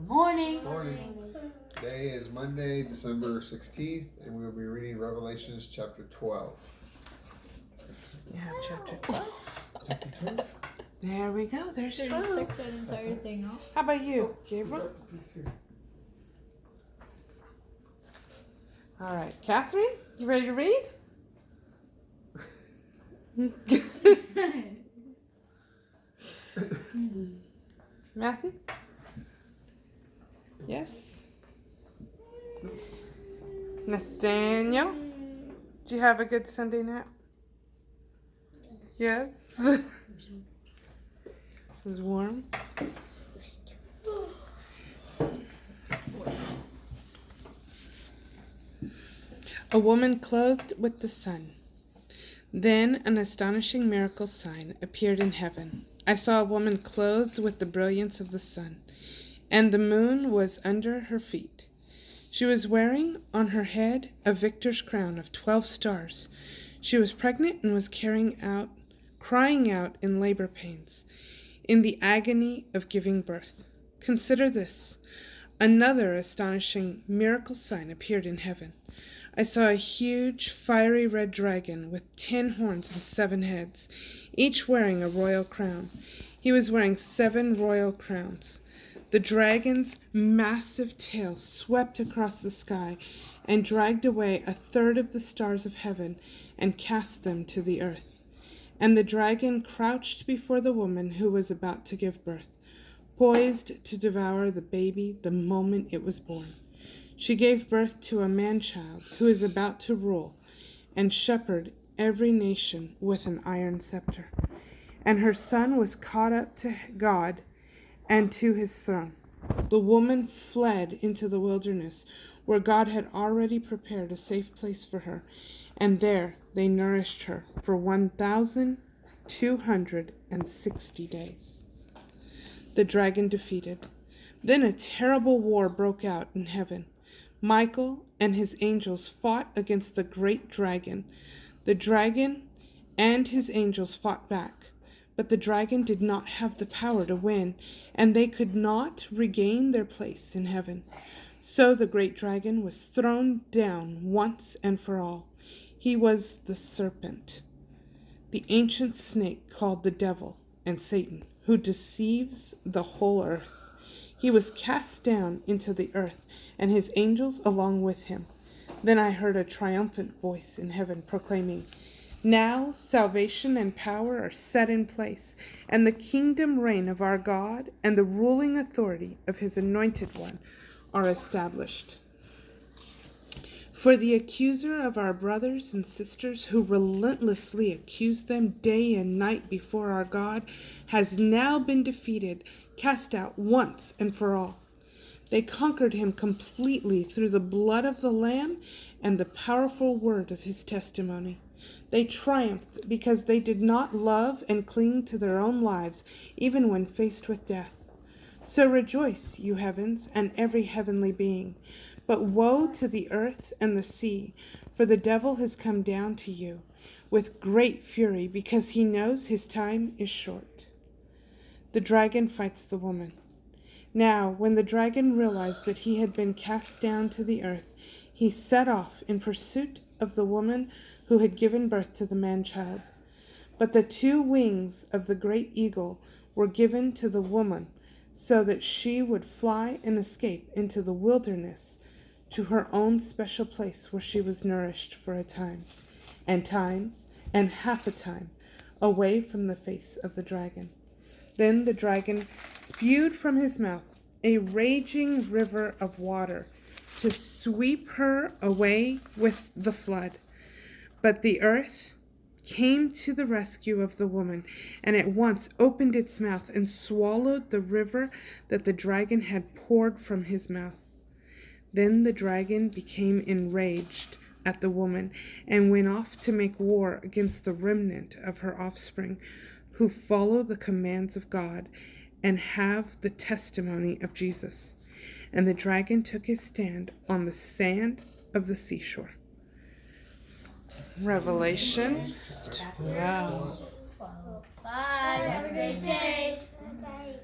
Morning. Morning. Today is Monday, December 16th, and we will be reading Revelations chapter 12. You have chapter 12. Chapter 12? There we go. There's 12. 36 that entire thing off. How about you, Gabriel? All right. Catherine, you ready to read? Matthew? Yes. Nathaniel? Did you have a good Sunday nap? Yes. It was warm. A woman clothed with the sun. Then an astonishing miracle sign appeared in heaven. I saw a woman clothed with the brilliance of the sun, and the moon was under her feet. She was wearing on her head a victor's crown of 12 stars. She was pregnant and was crying out in labor pains, in the agony of giving birth. Consider this. Another astonishing miracle sign appeared in heaven. I saw a huge, fiery red dragon with 10 horns and 7 heads, each wearing a royal crown. He was wearing 7 royal crowns. The dragon's massive tail swept across the sky and dragged away a third of the stars of heaven and cast them to the earth. And the dragon crouched before the woman who was about to give birth, poised to devour the baby the moment it was born. She gave birth to a man-child who is about to rule and shepherd every nation with an iron scepter. And her son was caught up to God and to his throne. The woman fled into the wilderness, where God had already prepared a safe place for her, and there they nourished her for 1,260 days. The dragon defeated. Then a terrible war broke out in heaven. Michael and his angels fought against the great dragon. The dragon and his angels fought back, but the dragon did not have the power to win, and they could not regain their place in heaven. So the great dragon was thrown down once and for all. He was the serpent, the ancient snake called the devil and Satan, who deceives the whole earth. He was cast down into the earth, and his angels along with him. Then I heard a triumphant voice in heaven proclaiming, "Now salvation and power are set in place, and the kingdom reign of our God and the ruling authority of his anointed one are established." For the accuser of our brothers and sisters, who relentlessly accused them day and night before our God, has now been defeated, cast out once and for all. They conquered him completely through the blood of the Lamb and the powerful word of his testimony. They triumphed because they did not love and cling to their own lives, even when faced with death. So rejoice, you heavens, and every heavenly being. But woe to the earth and the sea, for the devil has come down to you with great fury, because he knows his time is short. The dragon fights the woman. Now, when the dragon realized that he had been cast down to the earth, he set off in pursuit of the woman who had given birth to the man-child. But the 2 wings of the great eagle were given to the woman, so that she would fly and escape into the wilderness to her own special place, where she was nourished for a time, and times, and half a time, away from the face of the dragon. Then the dragon spewed from his mouth a raging river of water to sweep her away with the flood. But the earth came to the rescue of the woman, and at once opened its mouth and swallowed the river that the dragon had poured from his mouth. Then the dragon became enraged at the woman and went off to make war against the remnant of her offspring, who follow the commands of God and have the testimony of Jesus. And the dragon took his stand on the sand of the seashore. Revelation 12. Bye. Have a great day. Bye.